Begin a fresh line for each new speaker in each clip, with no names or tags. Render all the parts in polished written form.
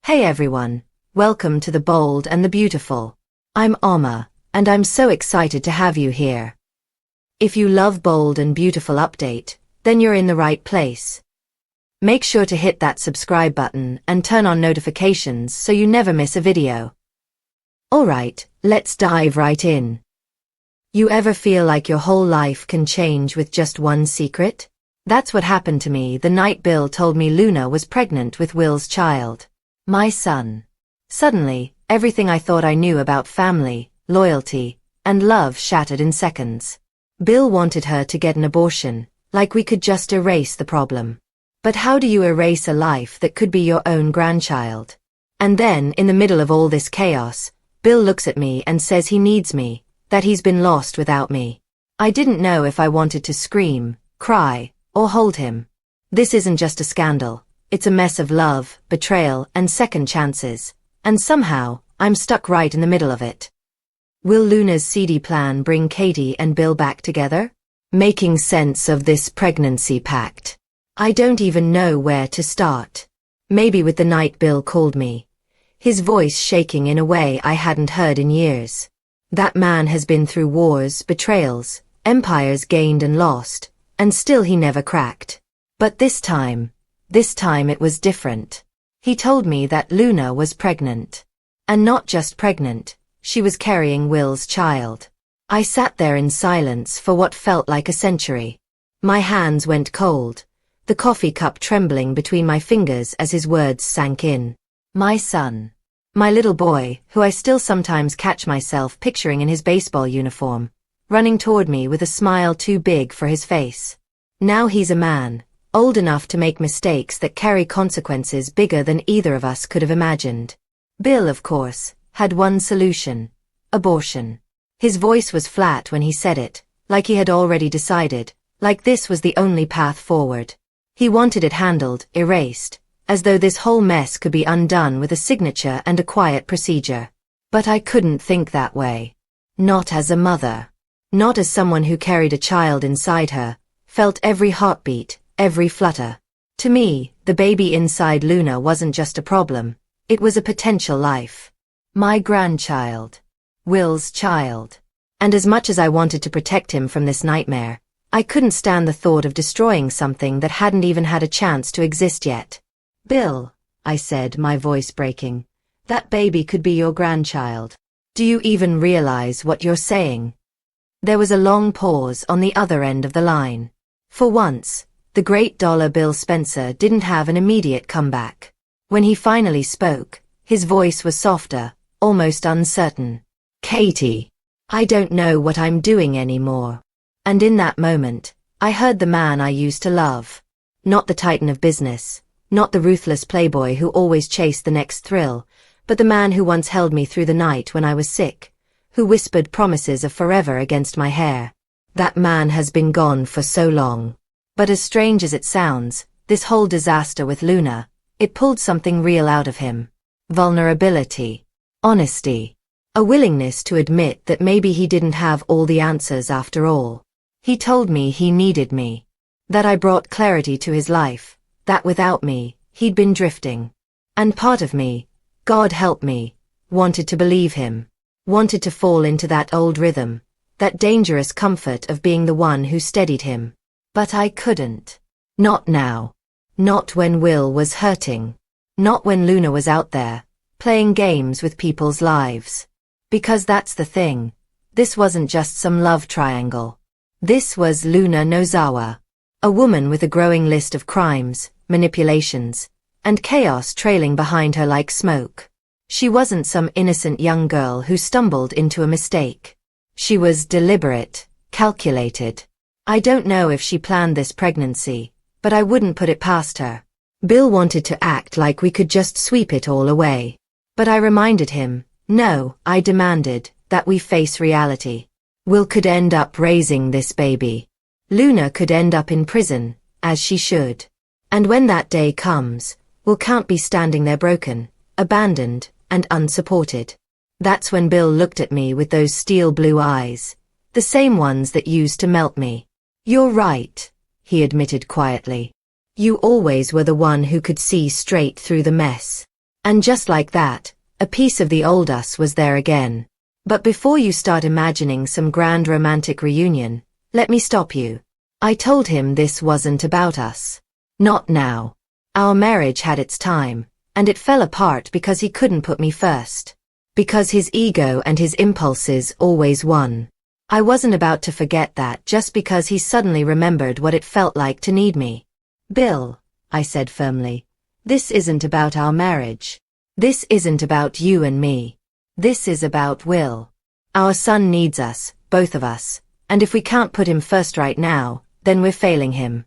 Hey everyone, welcome to The Bold and the Beautiful. I'm Oma, and I'm so excited to have you here. If you love Bold and Beautiful update, then you're in the right place. Make sure to hit that subscribe button and turn on notifications so you never miss a video. Alright, let's dive right in. You ever feel like your whole life can change with just one secret? That's what happened to me the night Bill told me Luna was pregnant with Will's child. My son. Suddenly, everything I thought I knew about family, loyalty, and love shattered in seconds. Bill wanted her to get an abortion, like we could just erase the problem. But how do you erase a life that could be your own grandchild? And then, in the middle of all this chaos, Bill looks at me and says he needs me, that he's been lost without me. I didn't know if I wanted to scream, cry, or hold him. This isn't just a scandal. It's a mess of love, betrayal, and second chances, and somehow, I'm stuck right in the middle of it. Will Luna's Seedy plan bring Katie and Bill back together? Making sense of this pregnancy pact. I don't even know where to start. Maybe with the night Bill called me. His voice shaking in a way I hadn't heard in years. That man has been through wars, betrayals, empires gained and lost, and still he never cracked. But this time it was different. He told me that Luna was pregnant. And not just pregnant, she was carrying Will's child. I sat there in silence for what felt like a century. My hands went cold, the coffee cup trembling between my fingers as his words sank in. My son. My little boy, who I still sometimes catch myself picturing in his baseball uniform, running toward me with a smile too big for his face. Now he's a man, old enough to make mistakes that carry consequences bigger than either of us could have imagined. Bill, of course, had one solution: abortion. His voice was flat when he said it, like he had already decided, like this was the only path forward. He wanted it handled, erased, as though this whole mess could be undone with a signature and a quiet procedure. But I couldn't think that way. Not as a mother. Not as someone who carried a child inside her, felt every heartbeat, every flutter. To me, the baby inside Luna wasn't just a problem, it was a potential life. My grandchild. Will's child. And as much as I wanted to protect him from this nightmare, I couldn't stand the thought of destroying something that hadn't even had a chance to exist yet. Bill, I said, my voice breaking, that baby could be your grandchild. Do you even realize what you're saying? There was a long pause on the other end of the line. For once, the great dollar Bill Spencer didn't have an immediate comeback. When he finally spoke, his voice was softer, almost uncertain. Katie, I don't know what I'm doing anymore. And in that moment, I heard the man I used to love. Not the titan of business, not the ruthless playboy who always chased the next thrill, but the man who once held me through the night when I was sick, who whispered promises of forever against my hair. That man has been gone for so long. But as strange as it sounds, this whole disaster with Luna, it pulled something real out of him. Vulnerability. Honesty. A willingness to admit that maybe he didn't have all the answers after all. He told me he needed me. That I brought clarity to his life, that without me, he'd been drifting. And part of me, God help me, wanted to believe him. Wanted to fall into that old rhythm, that dangerous comfort of being the one who steadied him. But I couldn't. Not now. Not when Will was hurting. Not when Luna was out there, playing games with people's lives. Because that's the thing. This wasn't just some love triangle. This was Luna Nozawa. A woman with a growing list of crimes, manipulations, and chaos trailing behind her like smoke. She wasn't some innocent young girl who stumbled into a mistake. She was deliberate, calculated. I don't know if she planned this pregnancy, but I wouldn't put it past her. Bill wanted to act like we could just sweep it all away. But I reminded him, no, I demanded, that we face reality. Will could end up raising this baby. Luna could end up in prison, as she should. And when that day comes, Will can't be standing there broken, abandoned, and unsupported. That's when Bill looked at me with those steel blue eyes, the same ones that used to melt me. You're right, he admitted quietly. You always were the one who could see straight through the mess. And just like that, a piece of the old us was there again. But before you start imagining some grand romantic reunion, let me stop you. I told him this wasn't about us. Not now. Our marriage had its time, and it fell apart because he couldn't put me first. Because his ego and his impulses always won. I wasn't about to forget that just because he suddenly remembered what it felt like to need me. Bill, I said firmly, this isn't about our marriage. This isn't about you and me. This is about Will. Our son needs us, both of us, and if we can't put him first right now, then we're failing him.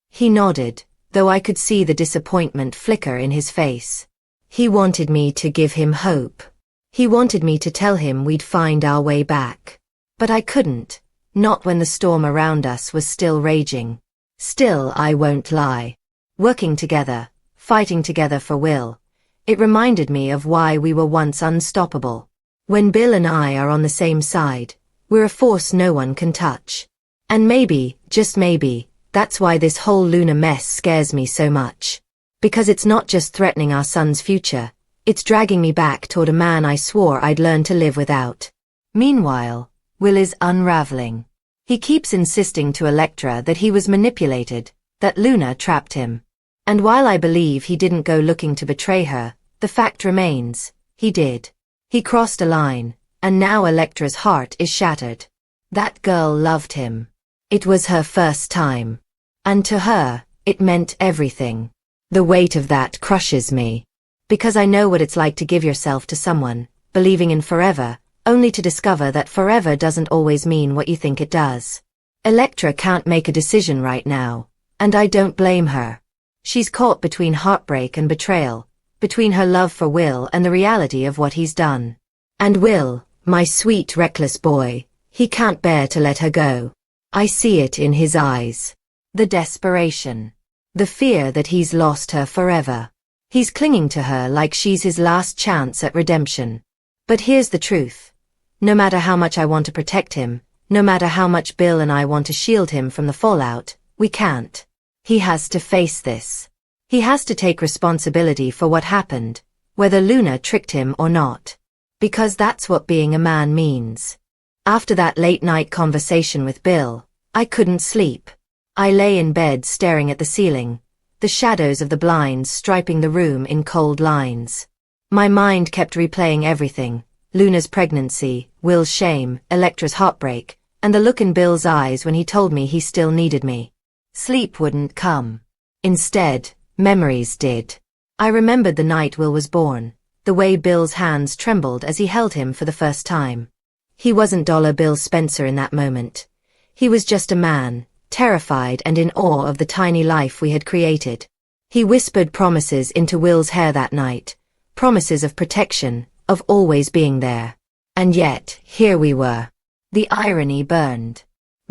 He nodded, though I could see the disappointment flicker in his face. He wanted me to give him hope. He wanted me to tell him we'd find our way back. But I couldn't, not when the storm around us was still raging. Still, I won't lie. Working together, fighting together for Will. It reminded me of why we were once unstoppable. When Bill and I are on the same side, we're a force no one can touch. And maybe, just maybe, that's why this whole Luna mess scares me so much. Because it's not just threatening our son's future, it's dragging me back toward a man I swore I'd learn to live without. Meanwhile, Will is unraveling. He keeps insisting to Electra that he was manipulated, that Luna trapped him. And while I believe he didn't go looking to betray her, the fact remains, he did. He crossed a line, and now Electra's heart is shattered. That girl loved him. It was her first time. And to her, it meant everything. The weight of that crushes me. Because I know what it's like to give yourself to someone, believing in forever, only to discover that forever doesn't always mean what you think it does. Electra can't make a decision right now, and I don't blame her. She's caught between heartbreak and betrayal, between her love for Will and the reality of what he's done. And Will, my sweet reckless boy, he can't bear to let her go. I see it in his eyes. The desperation. The fear that he's lost her forever. He's clinging to her like she's his last chance at redemption. But here's the truth. No matter how much I want to protect him, no matter how much Bill and I want to shield him from the fallout, we can't. He has to face this. He has to take responsibility for what happened, whether Luna tricked him or not. Because that's what being a man means. After that late-night conversation with Bill, I couldn't sleep. I lay in bed staring at the ceiling, the shadows of the blinds striping the room in cold lines. My mind kept replaying everything, Luna's pregnancy, Will's shame, Electra's heartbreak, and the look in Bill's eyes when he told me he still needed me. Sleep wouldn't come. Instead, memories did. I remembered the night Will was born, the way Bill's hands trembled as he held him for the first time. He wasn't Dollar Bill Spencer in that moment. He was just a man, terrified and in awe of the tiny life we had created. He whispered promises into Will's hair that night, promises of protection, of always being there. And yet, here we were. The irony burned.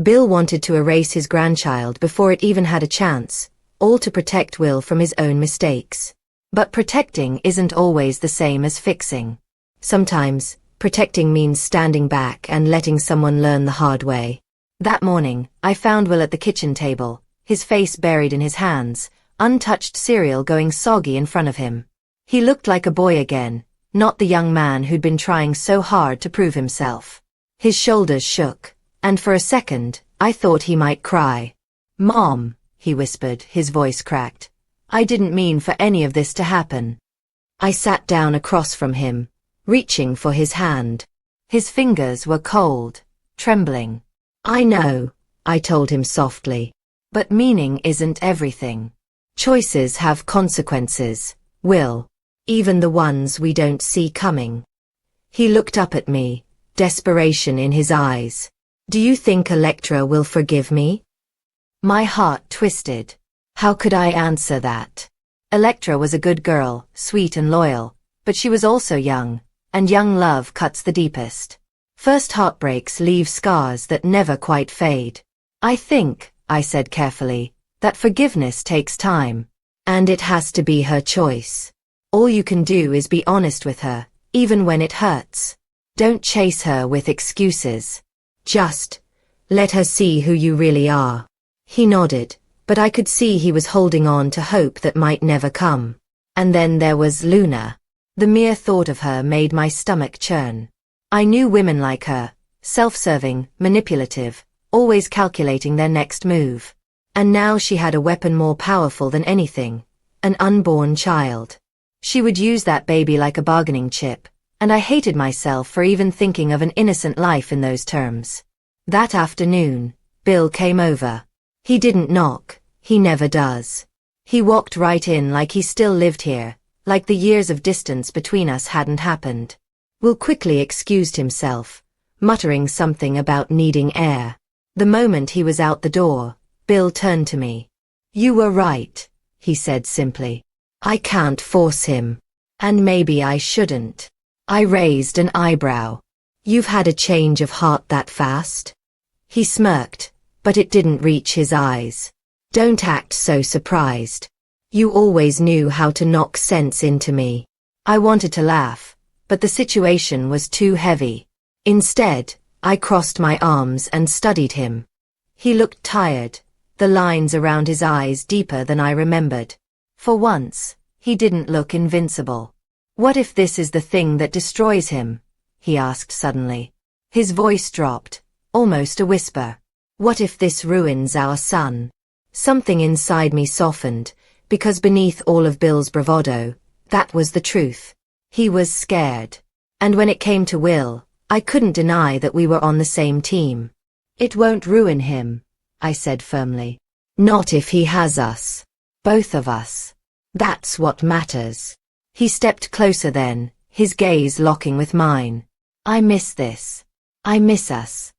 Bill wanted to erase his grandchild before it even had a chance, all to protect Will from his own mistakes. But protecting isn't always the same as fixing. Sometimes, protecting means standing back and letting someone learn the hard way. That morning, I found Will at the kitchen table, his face buried in his hands, untouched cereal going soggy in front of him. He looked like a boy again, not the young man who'd been trying so hard to prove himself. His shoulders shook, and for a second, I thought he might cry. "Mom," he whispered, his voice cracked. "I didn't mean for any of this to happen." I sat down across from him, reaching for his hand. His fingers were cold, trembling. "I know," I told him softly. "But meaning isn't everything. Choices have consequences, Will. Even the ones we don't see coming." He looked up at me, desperation in his eyes. "Do you think Electra will forgive me?" My heart twisted. How could I answer that? Electra was a good girl, sweet and loyal, but she was also young, and young love cuts the deepest. First heartbreaks leave scars that never quite fade. "I think," I said carefully, "that forgiveness takes time. And it has to be her choice. All you can do is be honest with her, even when it hurts. Don't chase her with excuses. Just let her see who you really are." He nodded, but I could see he was holding on to hope that might never come. And then there was Luna. The mere thought of her made my stomach churn. I knew women like her, self-serving, manipulative, always calculating their next move. And now she had a weapon more powerful than anything, an unborn child. She would use that baby like a bargaining chip, and I hated myself for even thinking of an innocent life in those terms. That afternoon, Bill came over. He didn't knock, he never does. He walked right in like he still lived here, like the years of distance between us hadn't happened. Will quickly excused himself, muttering something about needing air. The moment he was out the door, Bill turned to me. "You were right," he said simply. "I can't force him. And maybe I shouldn't." I raised an eyebrow. "You've had a change of heart that fast?" He smirked, but it didn't reach his eyes. "Don't act so surprised. You always knew how to knock sense into me." I wanted to laugh, but the situation was too heavy. Instead, I crossed my arms and studied him. He looked tired, the lines around his eyes deeper than I remembered. For once, he didn't look invincible. "What if this is the thing that destroys him?" he asked suddenly. His voice dropped, almost a whisper. "What if this ruins our son?" Something inside me softened, because beneath all of Bill's bravado, that was the truth. He was scared. And when it came to Will, I couldn't deny that we were on the same team. "It won't ruin him," I said firmly. "Not if he has us. Both of us. That's what matters." He stepped closer then, his gaze locking with mine. "I miss this. I miss us."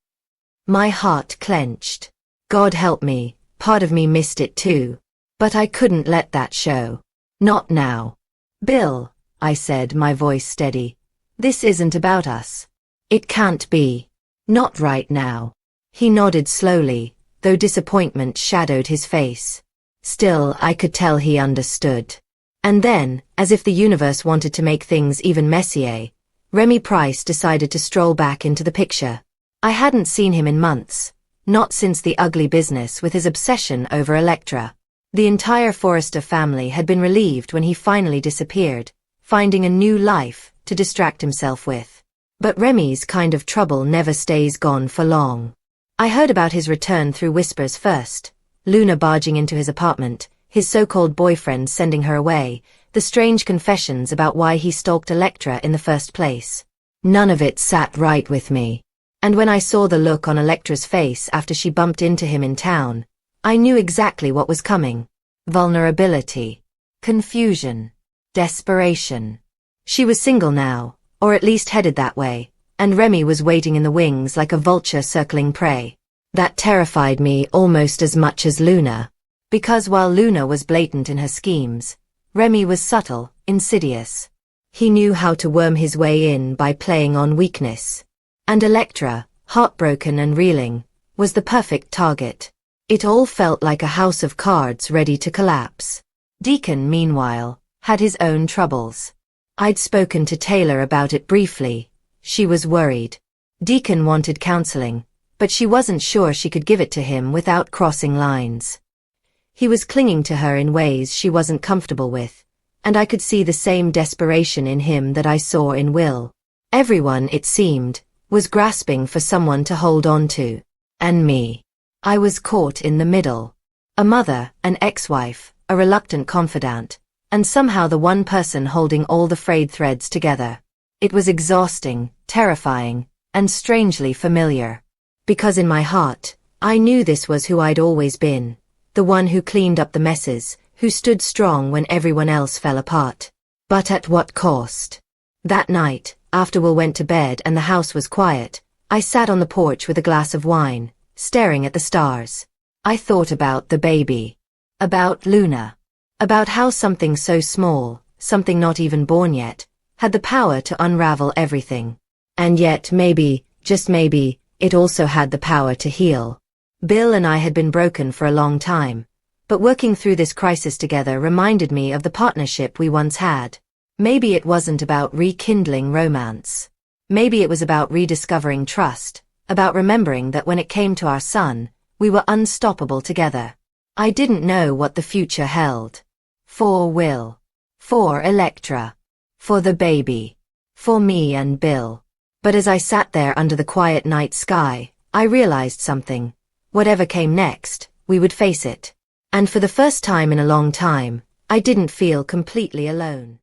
My heart clenched. God help me, part of me missed it too. But I couldn't let that show. Not now. "Bill," I said, my voice steady. "This isn't about us. It can't be. Not right now." He nodded slowly, though disappointment shadowed his face. Still, I could tell he understood. And then, as if the universe wanted to make things even messier, Remy Price decided to stroll back into the picture. I hadn't seen him in months, not since the ugly business with his obsession over Electra. The entire Forrester family had been relieved when he finally disappeared, finding a new life to distract himself with. But Remy's kind of trouble never stays gone for long. I heard about his return through whispers first, Luna barging into his apartment, his so-called boyfriend sending her away, the strange confessions about why he stalked Electra in the first place. None of it sat right with me. And when I saw the look on Electra's face after she bumped into him in town, I knew exactly what was coming. Vulnerability. Confusion. Desperation. She was single now, or at least headed that way, and Remy was waiting in the wings like a vulture circling prey. That terrified me almost as much as Luna. Because while Luna was blatant in her schemes, Remy was subtle, insidious. He knew how to worm his way in by playing on weakness. And Electra, heartbroken and reeling, was the perfect target. It all felt like a house of cards ready to collapse. Deacon, meanwhile, had his own troubles. I'd spoken to Taylor about it briefly. She was worried. Deacon wanted counseling, but she wasn't sure she could give it to him without crossing lines. He was clinging to her in ways she wasn't comfortable with, and I could see the same desperation in him that I saw in Will. Everyone, it seemed, was grasping for someone to hold on to. And me. I was caught in the middle. A mother, an ex-wife, a reluctant confidant, and somehow the one person holding all the frayed threads together. It was exhausting, terrifying, and strangely familiar. Because in my heart, I knew this was who I'd always been. The one who cleaned up the messes, who stood strong when everyone else fell apart. But at what cost? That night, after Will went to bed and the house was quiet, I sat on the porch with a glass of wine, staring at the stars. I thought about the baby. About Luna. About how something so small, something not even born yet, had the power to unravel everything. And yet maybe, just maybe, it also had the power to heal. Bill and I had been broken for a long time, but working through this crisis together reminded me of the partnership we once had. Maybe it wasn't about rekindling romance. Maybe it was about rediscovering trust, about remembering that when it came to our son, we were unstoppable together. I didn't know what the future held. For Will. For Electra. For the baby. For me and Bill. But as I sat there under the quiet night sky, I realized something. Whatever came next, we would face it. And for the first time in a long time, I didn't feel completely alone.